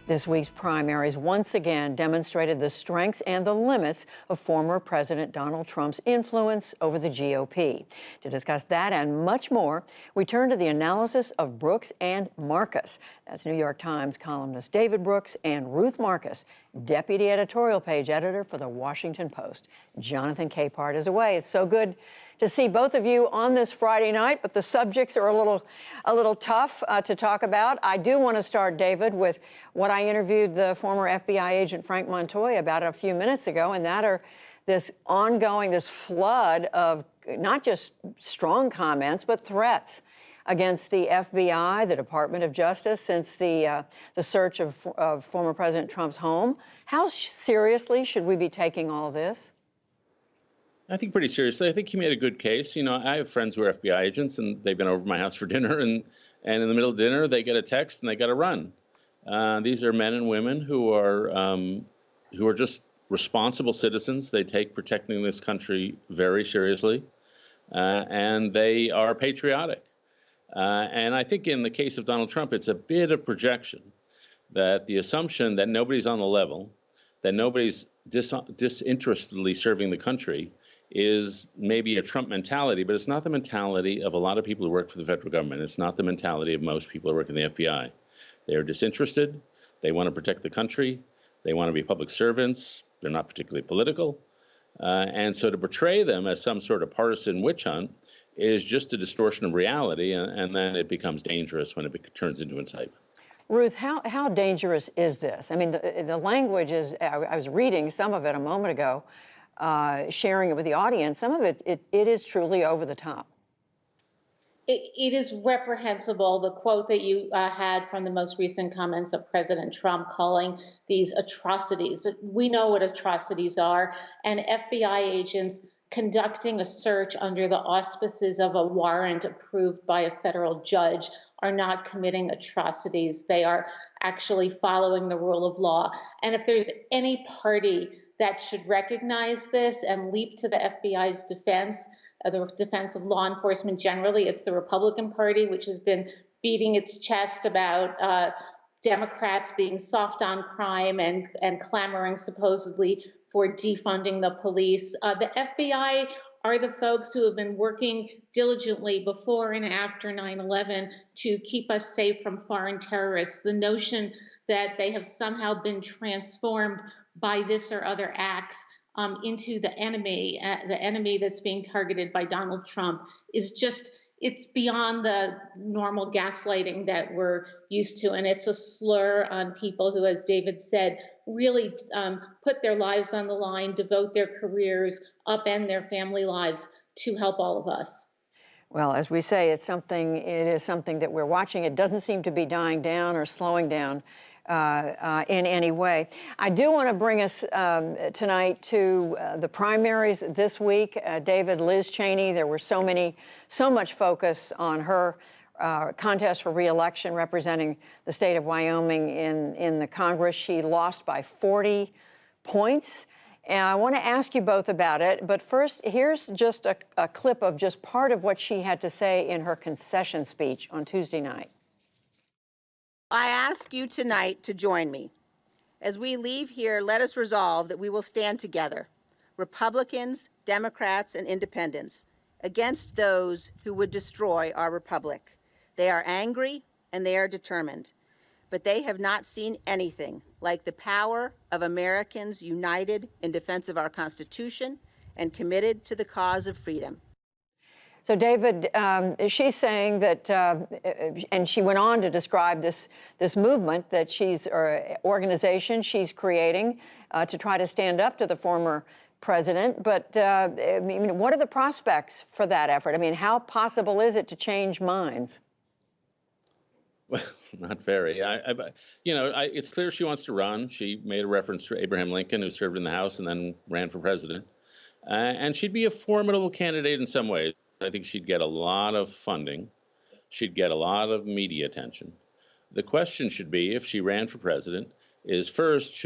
This week's primaries once again demonstrated the strengths and the limits of former President Donald Trump's influence over the GOP. To discuss that and much more, we turn to the analysis of Brooks and Marcus. That's New York Times columnist David Brooks and Ruth Marcus, deputy editorial page editor for The Washington Post. Jonathan Capehart is away. It's so good to see both of you on this Friday night, but the subjects are a little tough to talk about. I do want to start, David, with what I interviewed the former FBI agent Frank Montoya about a few minutes ago, and that are this flood of not just strong comments, but threats against the FBI, the Department of Justice, since the search of former President Trump's home. How seriously should we be taking all of this? I think pretty seriously. I think he made a good case. You know, I have friends who are FBI agents, and they've been over to my house for dinner, and in the middle of dinner, they get a text and they got to run. These are men and women who are just responsible citizens. They take protecting this country very seriously, and they are patriotic. And I think in the case of Donald Trump, it's a bit of projection that the assumption that nobody's on the level, that nobody's disinterestedly serving the country, is maybe a Trump mentality, but it's not the mentality of a lot of people who work for the federal government. It's not the mentality of most people who work in the FBI. They are disinterested. They want to protect the country. They want to be public servants. They're not particularly political. And so to portray them as some sort of partisan witch hunt is just a distortion of reality, and then it becomes dangerous when it turns into incitement. Ruth, how dangerous is this? I mean, the language is, I was reading some of it a moment ago, sharing it with the audience. Some of it is truly over the top. It is reprehensible, the quote that you had from the most recent comments of President Trump calling these atrocities. We know what atrocities are, and FBI agents conducting a search under the auspices of a warrant approved by a federal judge are not committing atrocities. They are actually following the rule of law. And if there's any party that should recognize this and leap to the FBI's defense, the defense of law enforcement generally, it's the Republican Party, which has been beating its chest about Democrats being soft on crime and clamoring supposedly for defunding the police. The FBI are the folks who have been working diligently before and after 9/11 to keep us safe from foreign terrorists. The notion that they have somehow been transformed by this or other acts into the enemy that's being targeted by Donald Trump is just, it's beyond the normal gaslighting that we're used to. And it's a slur on people who, as David said, really put their lives on the line, devote their careers, upend their family lives to help all of us. Well, as we say, it is something that we're watching. It doesn't seem to be dying down or slowing down in any way. I do want to bring us tonight to the primaries this week. David, Liz Cheney, there were so much focus on her contest for re-election representing the state of Wyoming in the Congress. She lost by 40 points. And I want to ask you both about it. But first, here's just a clip of just part of what she had to say in her concession speech on Tuesday night. I ask you tonight to join me. As we leave here, let us resolve that we will stand together, Republicans, Democrats, and Independents, against those who would destroy our republic. They are angry and they are determined, but they have not seen anything like the power of Americans united in defense of our Constitution and committed to the cause of freedom. So, David, she's saying that, and she went on to describe this movement that organization she's creating to try to stand up to the former president. But I mean, what are the prospects for that effort? I mean, how possible is it to change minds? Well, not very. It's clear she wants to run. She made a reference to Abraham Lincoln, who served in the House and then ran for president. And she'd be a formidable candidate in some ways. I think she'd get a lot of funding. She'd get a lot of media attention. The question should be, if she ran for president, is first,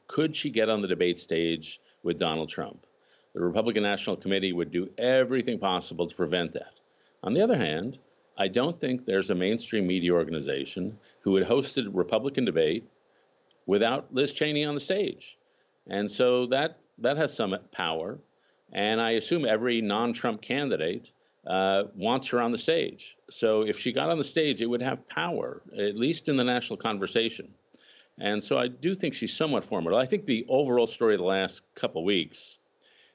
could she get on the debate stage with Donald Trump? The Republican National Committee would do everything possible to prevent that. On the other hand, I don't think there's a mainstream media organization who would host a Republican debate without Liz Cheney on the stage. And so that has some power. And I assume every non-Trump candidate wants her on the stage. So if she got on the stage, it would have power, at least in the national conversation. And so I do think she's somewhat formidable. I think the overall story of the last couple of weeks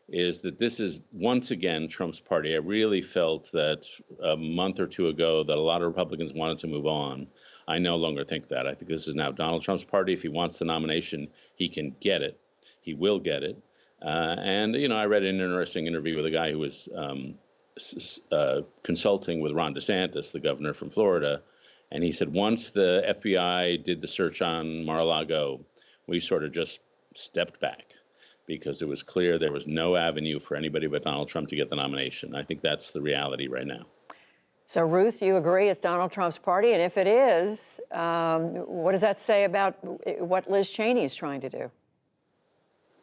is that this is once again Trump's party. I really felt that a month or two ago that a lot of Republicans wanted to move on. I no longer think that. I think this is now Donald Trump's party. If he wants the nomination, he can get it. He will get it. And, you know, I read an interesting interview with a guy who was consulting with Ron DeSantis, the governor from Florida. And he said, once the FBI did the search on Mar-a-Lago, we sort of just stepped back because it was clear there was no avenue for anybody but Donald Trump to get the nomination. I think that's the reality right now. So, Ruth, you agree it's Donald Trump's party? And if it is, what does that say about what Liz Cheney is trying to do?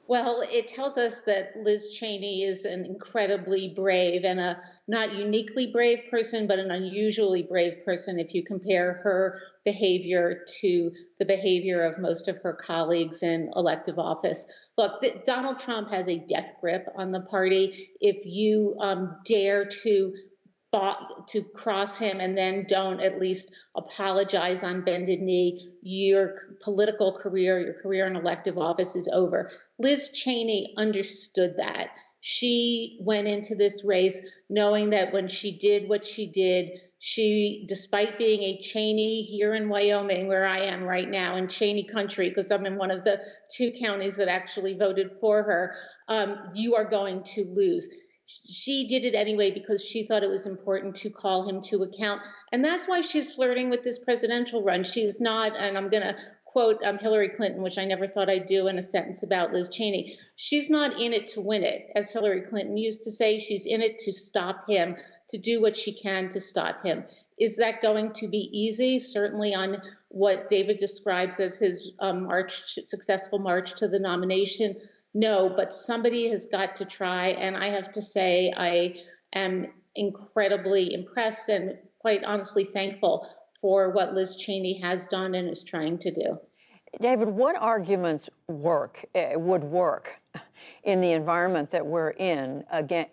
Well, it tells us that Liz Cheney is an incredibly brave and a not uniquely brave person, but an unusually brave person if you compare her behavior to the behavior of most of her colleagues in elective office. Look, Donald Trump has a death grip on the party. If you dare to cross him and then don't at least apologize on bended knee, your political career, your career in elective office is over. Liz Cheney understood that. She went into this race knowing that when she did what she did, she, despite being a Cheney here in Wyoming, where I am right now, in Cheney country, because I'm in one of the 2 counties that actually voted for her, you are going to lose. She did it anyway because she thought it was important to call him to account. And that's why she's flirting with this presidential run. She is not, and I'm going to quote Hillary Clinton, which I never thought I'd do in a sentence about Liz Cheney. She's not in it to win it. As Hillary Clinton used to say, she's in it to stop him, to do what she can to stop him. Is that going to be easy? Certainly on what David describes as his successful march to the nomination. No, but somebody has got to try, and I have to say I am incredibly impressed and quite honestly thankful for what Liz Cheney has done and is trying to do. David, what arguments would work in the environment that we're in, again,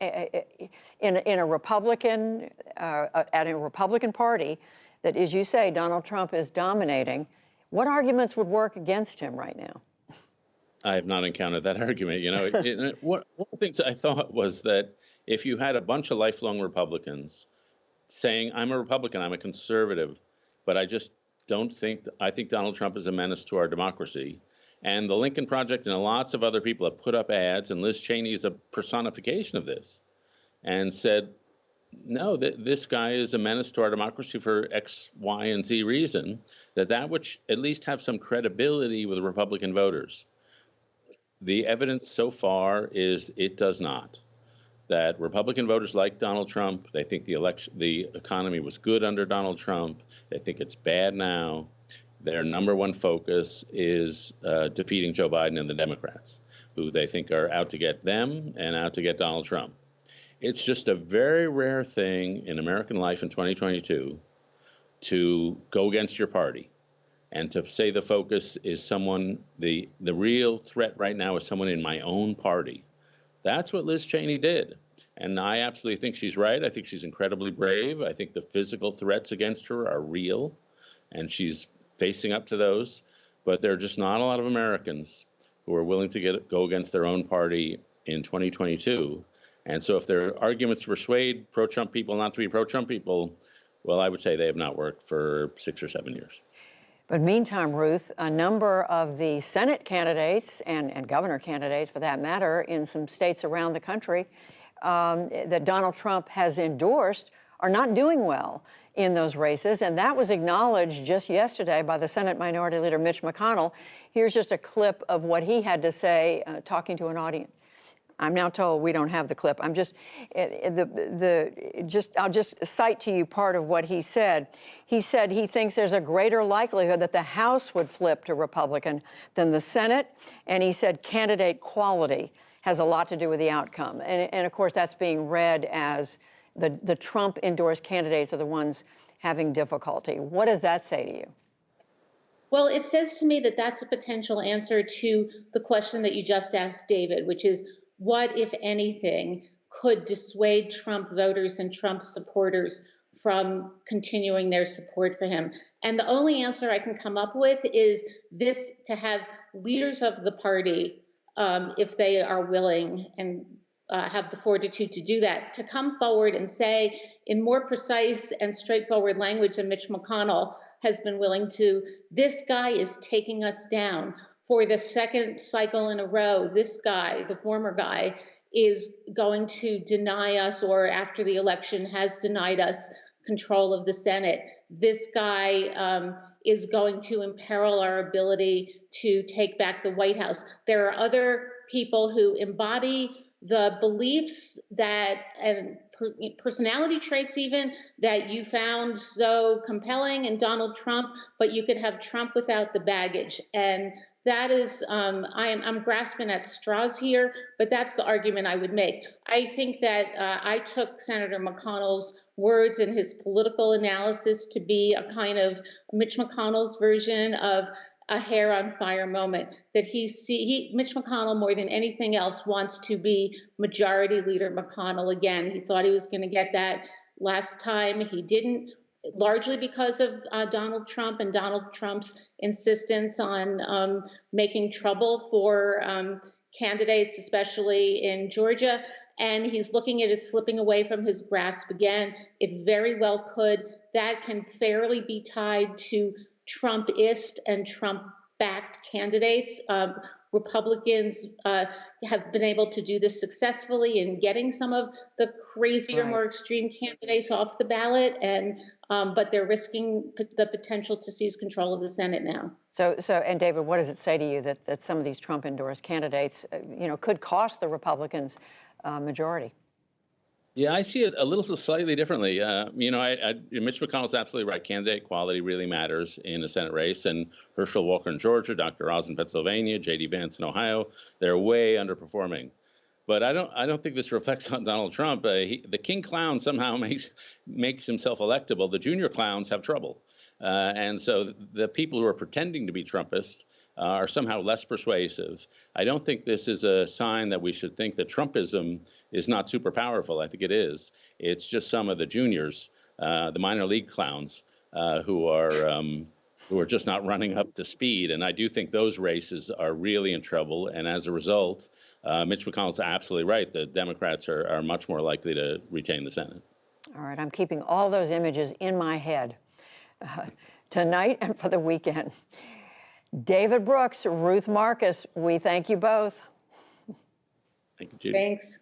in a Republican, at a Republican Party that, as you say, Donald Trump is dominating? What arguments would work against him right now? I have not encountered that argument. You know, one of the things I thought was that if you had a bunch of lifelong Republicans saying, I'm a Republican, I'm a conservative, but I just don't think, I think Donald Trump is a menace to our democracy. And the Lincoln Project and lots of other people have put up ads, and Liz Cheney is a personification of this, and said, no, this guy is a menace to our democracy for X, Y, and Z reason, that would at least have some credibility with Republican voters. The evidence so far is it does not. That Republican voters like Donald Trump. They think the economy was good under Donald Trump. They think it's bad now. Their number one focus is defeating Joe Biden and the Democrats, who they think are out to get them and out to get Donald Trump. It's just a very rare thing in American life in 2022 to go against your party. And to say the focus is someone, the real threat right now is someone in my own party. That's what Liz Cheney did. And I absolutely think she's right. I think she's incredibly brave. I think the physical threats against her are real, and she's facing up to those. But there are just not a lot of Americans who are willing to go against their own party in 2022. And so if there are arguments to persuade pro-Trump people not to be pro-Trump people, well, I would say they have not worked for 6 or 7 years. But meantime, Ruth, a number of the Senate candidates and governor candidates, for that matter, in some states around the country that Donald Trump has endorsed are not doing well in those races. And that was acknowledged just yesterday by the Senate Minority Leader Mitch McConnell. Here's just a clip of what he had to say talking to an audience. I'm now told we don't have the clip. I'll just cite to you part of what he said. He said he thinks there's a greater likelihood that the House would flip to Republican than the Senate. And he said candidate quality has a lot to do with the outcome. And of course, that's being read as the Trump-endorsed candidates are the ones having difficulty. What does that say to you? Well, it says to me that that's a potential answer to the question that you just asked, David, which is what, if anything, could dissuade Trump voters and Trump supporters from continuing their support for him? And the only answer I can come up with is this: to have leaders of the party, if they are willing and have the fortitude to do that, to come forward and say in more precise and straightforward language than Mitch McConnell has been willing to, this guy is taking us down. For the second cycle in a row, this guy, the former guy, is going to deny us, or after the election has denied us, control of the Senate. This guy is going to imperil our ability to take back the White House. There are other people who embody the beliefs that, and personality traits even, that you found so compelling in Donald Trump, but you could have Trump without the baggage. And that is, I'm grasping at straws here, but that's the argument I would make. I think that I took Senator McConnell's words and his political analysis to be a kind of Mitch McConnell's version of a hair on fire moment, that Mitch McConnell, more than anything else, wants to be Majority Leader McConnell again. He thought he was going to get that last time. He didn't, largely because of Donald Trump and Donald Trump's insistence on making trouble for candidates, especially in Georgia. And he's looking at it slipping away from his grasp again. It very well could. That can fairly be tied to Trumpist and Trump-backed candidates. Republicans have been able to do this successfully in getting some of the crazier, more extreme candidates off the ballot, and but they're risking the potential to seize control of the Senate now. So, and David, what does it say to you that some of these Trump-endorsed candidates, could cost the Republicans majority? Yeah, I see it a little slightly differently. Mitch McConnell's absolutely right. Candidate quality really matters in a Senate race. And Herschel Walker in Georgia, Dr. Oz in Pennsylvania, J.D. Vance in Ohio, they're way underperforming. But I don't think this reflects on Donald Trump. The king clown somehow makes himself electable. The junior clowns have trouble. And so the people who are pretending to be Trumpists are somehow less persuasive. I don't think this is a sign that we should think that Trumpism is not super powerful. I think it is. It's just some of the juniors, the minor league clowns, who are just not running up to speed. And I do think those races are really in trouble. And as a result, Mitch McConnell's absolutely right. The Democrats are much more likely to retain the Senate. All right, I'm keeping all those images in my head tonight and for the weekend. David Brooks, Ruth Marcus, we thank you both. Thank you, Judy. Thanks.